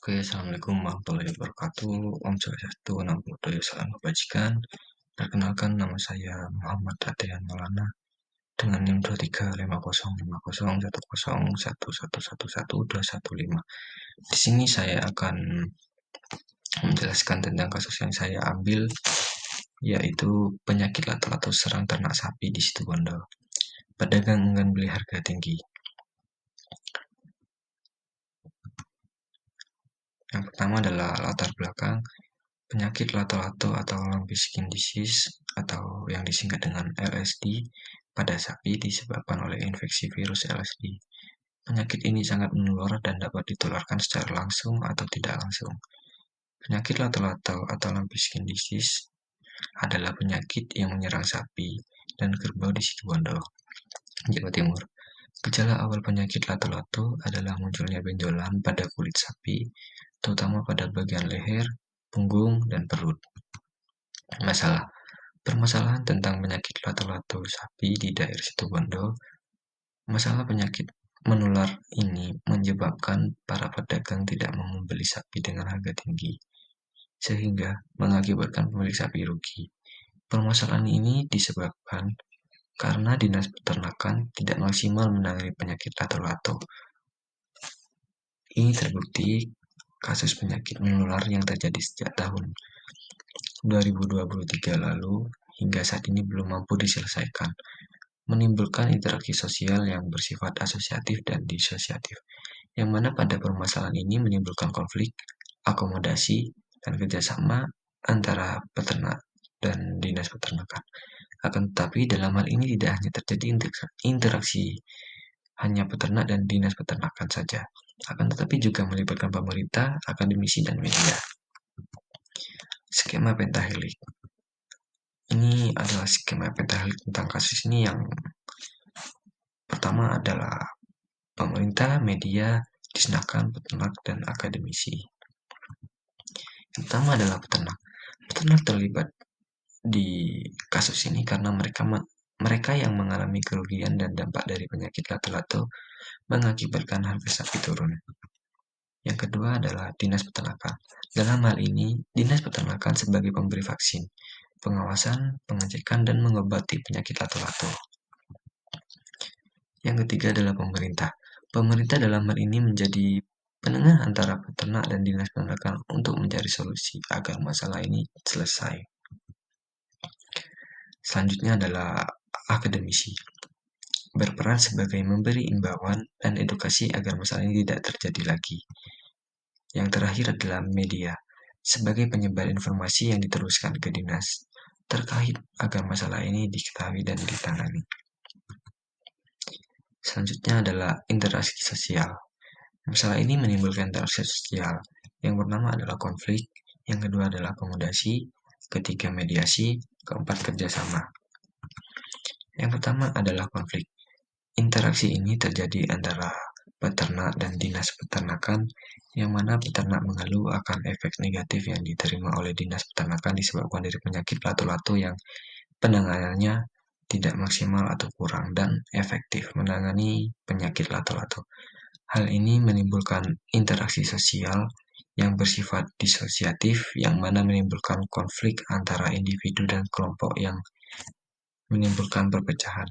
Oke, assalamualaikum warahmatullahi wabarakatuh. Om Swastiastu, Namo Buddhaya, Salam Kebajikan. Perkenalkan, nama saya Muhammad Adrian Maulana dengan NIM 2350501011111115. Di sini saya akan menjelaskan tentang kasus yang saya ambil, yaitu penyakit lato-lato serang ternak sapi di Situbondo. Pedagang enggan beli harga tinggi. Yang pertama adalah latar belakang. Penyakit lato-lato atau lumpy skin disease atau yang disingkat dengan LSD pada sapi disebabkan oleh infeksi virus LSD. Penyakit ini sangat menular dan dapat ditularkan secara langsung atau tidak langsung. Penyakit lato-lato atau lumpy skin disease adalah penyakit yang menyerang sapi dan kerbau di Situbondo, Jawa Timur. Gejala awal penyakit lato-lato adalah munculnya benjolan pada kulit sapi, terutama pada bagian leher, punggung, dan perut. Permasalahan tentang penyakit lato-lato sapi di daerah Situbondo. Masalah penyakit menular ini menyebabkan para pedagang tidak mau membeli sapi dengan harga tinggi, sehingga mengakibatkan pemilik sapi rugi. Permasalahan ini disebabkan karena Dinas Peternakan tidak maksimal menangani penyakit lato-lato. Ini terbukti kasus penyakit menular yang terjadi sejak tahun 2023 lalu hingga saat ini belum mampu diselesaikan, menimbulkan interaksi sosial yang bersifat asosiatif dan disosiatif, yang mana pada permasalahan ini menimbulkan konflik, akomodasi, dan kerjasama antara peternak dan dinas peternakan. Akan tetapi dalam hal ini tidak hanya terjadi interaksi hanya peternak dan dinas peternakan saja, akan tetapi juga melibatkan pemerintah, akademisi, dan media. Skema pentahelik. Ini adalah skema pentahelik tentang kasus ini. Yang pertama adalah pemerintah, media, disnakan, peternak, dan akademisi. Yang pertama adalah peternak. Peternak terlibat di kasus ini karena mereka yang mengalami kerugian dan dampak dari penyakit lato-lato mengakibatkan harga sapi turun. Yang kedua adalah dinas peternakan. Dalam hal ini, dinas peternakan sebagai pemberi vaksin, pengawasan, pengecekan, dan mengobati penyakit lato-lato. Yang ketiga adalah pemerintah. Pemerintah dalam hal ini menjadi penengah antara peternak dan dinas peternakan untuk mencari solusi agar masalah ini selesai. Selanjutnya adalah akademisi. Berperan sebagai memberi imbauan dan edukasi agar masalah ini tidak terjadi lagi. Yang terakhir adalah media, sebagai penyebar informasi yang diteruskan ke dinas terkait agar masalah ini diketahui dan ditangani. Selanjutnya adalah interaksi sosial. Masalah ini menimbulkan interaksi sosial. Yang pertama adalah konflik, yang kedua adalah akomodasi, ketiga mediasi, keempat kerjasama. Yang pertama adalah konflik. Interaksi ini terjadi antara peternak dan dinas peternakan, yang mana peternak mengeluh akan efek negatif yang diterima oleh dinas peternakan disebabkan dari penyakit lato-lato yang penanganannya tidak maksimal atau kurang dan efektif menangani penyakit lato-lato. Hal ini menimbulkan interaksi sosial yang bersifat disosiatif, yang mana menimbulkan konflik antara individu dan kelompok yang menimbulkan perpecahan.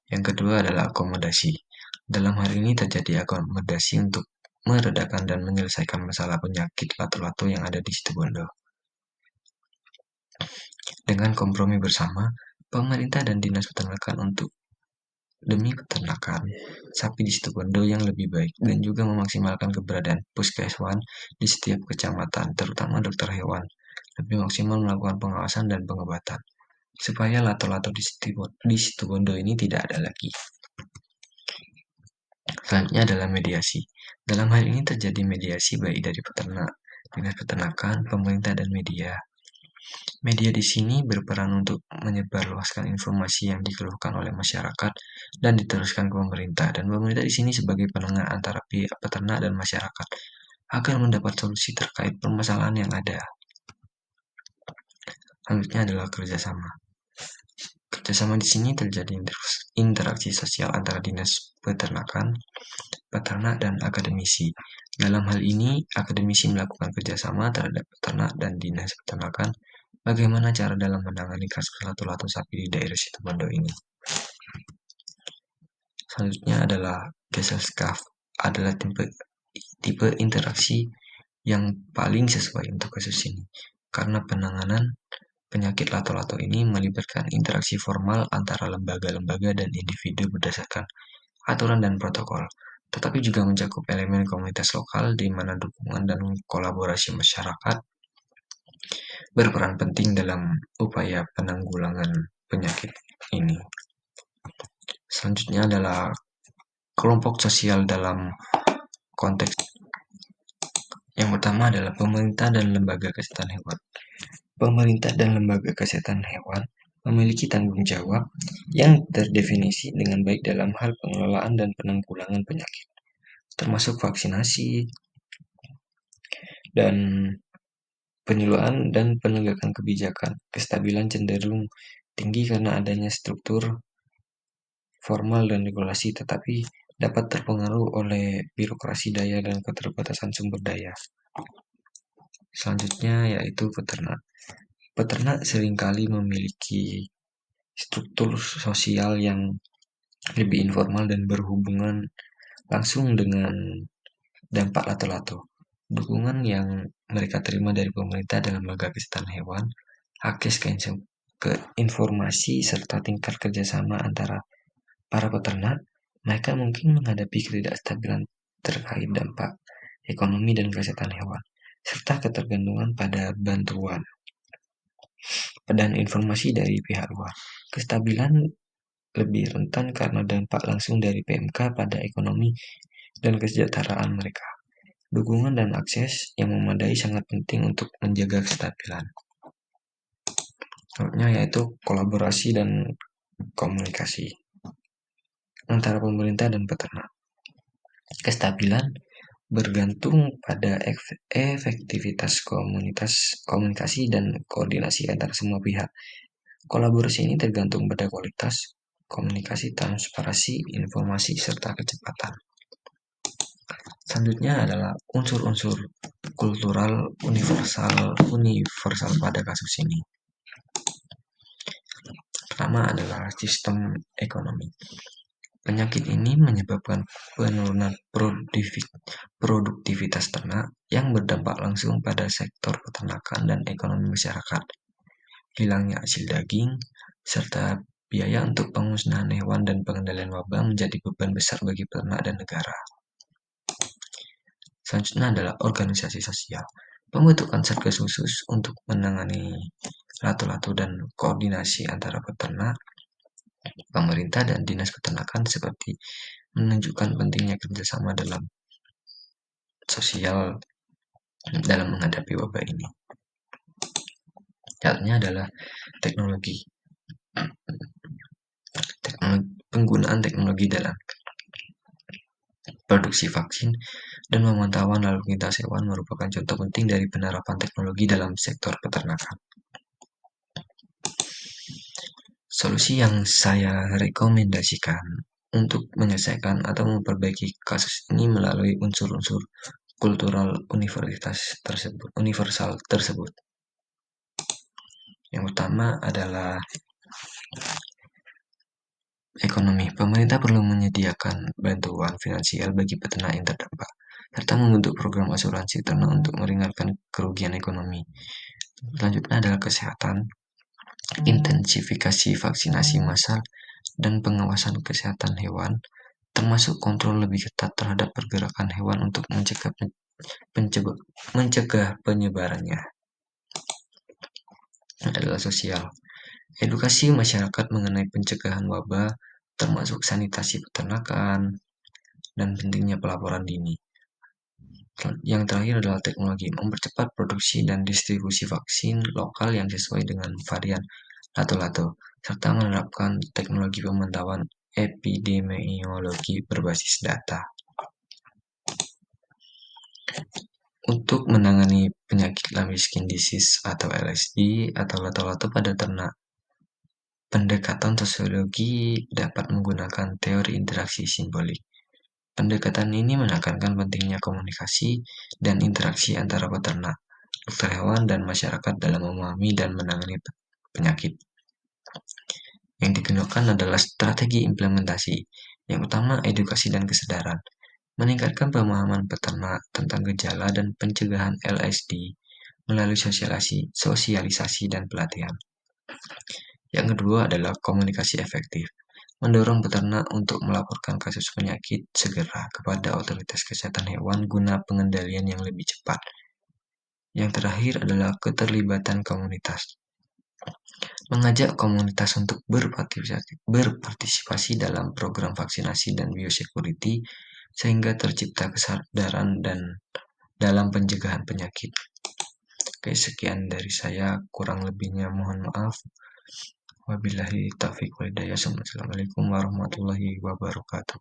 Yang kedua adalah akomodasi. Dalam hal ini terjadi akomodasi untuk meredakan dan menyelesaikan masalah penyakit lato-lato yang ada di Situbondo. Dengan kompromi bersama, pemerintah dan dinas peternakan untuk demi peternakan sapi di Situbondo yang lebih baik dan juga memaksimalkan keberadaan puskeswan di setiap kecamatan, terutama dokter hewan, lebih maksimal melakukan pengawasan dan pengobatan, supaya lato-lato di Situbondo ini tidak ada lagi. Selanjutnya adalah mediasi. Dalam hal ini terjadi mediasi baik dari peternak, dinas peternakan, pemerintah, dan media. Media di sini berperan untuk menyebarluaskan informasi yang dikeluhkan oleh masyarakat dan diteruskan ke pemerintah. Dan pemerintah di sini sebagai penengah antara pihak peternak dan masyarakat agar mendapat solusi terkait permasalahan yang ada. Selanjutnya adalah kerjasama. Kerjasama di sini terjadi interaksi sosial antara dinas peternakan, peternak, dan akademisi. Dalam hal ini, akademisi melakukan kerjasama terhadap peternak dan dinas peternakan. Bagaimana cara dalam menangani kasus lato-lato sapi di daerah Situbondo ini? Selanjutnya adalah Gesellschaft adalah tipe interaksi yang paling sesuai untuk kasus ini. Karena penanganan penyakit lato-lato ini melibatkan interaksi formal antara lembaga-lembaga dan individu berdasarkan aturan dan protokol, tetapi juga mencakup elemen komunitas lokal di mana dukungan dan kolaborasi masyarakat berperan penting dalam upaya penanggulangan penyakit ini. Selanjutnya adalah kelompok sosial dalam konteks. Yang pertama adalah pemerintah dan lembaga kesehatan hewan. Pemerintah dan lembaga kesehatan hewan memiliki tanggung jawab yang terdefinisi dengan baik dalam hal pengelolaan dan penanggulangan penyakit, termasuk vaksinasi dan penyuluhan dan penegakan kebijakan. Kestabilan cenderung tinggi karena adanya struktur formal dan regulasi, tetapi dapat terpengaruh oleh birokrasi daya dan keterbatasan sumber daya. Selanjutnya yaitu peternak. Peternak seringkali memiliki struktur sosial yang lebih informal dan berhubungan langsung dengan dampak lato-lato. Dukungan yang mereka terima dari pemerintah dalam lembaga kesehatan hewan, akses ke informasi, serta tingkat kerjasama antara para peternak, mereka mungkin menghadapi ketidakstabilan terkait dampak ekonomi dan kesehatan hewan, serta ketergantungan pada bantuan dan informasi dari pihak luar. Kestabilan lebih rentan karena dampak langsung dari PMK pada ekonomi dan kesejahteraan mereka. Dukungan dan akses yang memadai sangat penting untuk menjaga kestabilan. Contohnya yaitu kolaborasi dan komunikasi antara pemerintah dan peternak. Kestabilan bergantung pada efektivitas komunikasi dan koordinasi antara semua pihak. Kolaborasi ini tergantung pada kualitas komunikasi, transparansi, informasi, serta kecepatan. Selanjutnya adalah unsur-unsur kultural universal pada kasus ini. Pertama adalah sistem ekonomi. Penyakit ini menyebabkan penurunan produktivitas ternak yang berdampak langsung pada sektor peternakan dan ekonomi masyarakat. Hilangnya hasil daging, serta biaya untuk pemusnahan hewan dan pengendalian wabah menjadi beban besar bagi peternak dan negara. Selanjutnya adalah organisasi sosial. Pembentukan satgas khusus untuk menangani lato-lato dan koordinasi antara peternak, pemerintah, dan dinas peternakan seperti menunjukkan pentingnya kerjasama dalam sosial dalam menghadapi wabah ini. Contohnya adalah teknologi. Penggunaan teknologi dalam produksi vaksin dan pemantauan lalu lintas hewan merupakan contoh penting dari penerapan teknologi dalam sektor peternakan. Solusi yang saya rekomendasikan untuk menyelesaikan atau memperbaiki kasus ini melalui unsur-unsur kultural universal tersebut. Yang pertama adalah ekonomi. Pemerintah perlu menyediakan bantuan finansial bagi peternak yang terdampak, serta membentuk program asuransi ternak untuk meringankan kerugian ekonomi. Selanjutnya adalah kesehatan, intensifikasi vaksinasi massal dan pengawasan kesehatan hewan, termasuk kontrol lebih ketat terhadap pergerakan hewan untuk mencegah penyebarannya. Adalah sosial. Edukasi masyarakat mengenai pencegahan wabah, termasuk sanitasi peternakan, dan pentingnya pelaporan dini. Yang terakhir adalah teknologi, mempercepat produksi dan distribusi vaksin lokal yang sesuai dengan varian lato-lato, serta menerapkan teknologi pemantauan epidemiologi berbasis data. Untuk menangani penyakit Lamb Skin Disease atau LSD atau lato-lato pada ternak, Pendekatan sosiologi dapat menggunakan teori interaksi simbolik. Pendekatan ini menekankan pentingnya komunikasi dan interaksi antara peternak, dokter hewan, dan masyarakat dalam memahami dan menangani penyakit. Yang digunakan adalah strategi implementasi. Yang utama, edukasi dan kesadaran. Meningkatkan pemahaman peternak tentang gejala dan pencegahan LSD melalui sosialisasi dan pelatihan. Yang kedua adalah komunikasi efektif. Mendorong peternak untuk melaporkan kasus penyakit segera kepada otoritas kesehatan hewan guna pengendalian yang lebih cepat. Yang terakhir adalah keterlibatan komunitas. Mengajak komunitas untuk berpartisipasi dalam program vaksinasi dan biosecurity sehingga tercipta kesadaran dan dalam pencegahan penyakit. Oke, sekian dari saya, kurang lebihnya mohon maaf. Wabillahi taufiq wal hidayah. Assalamualaikum warahmatullahi wabarakatuh.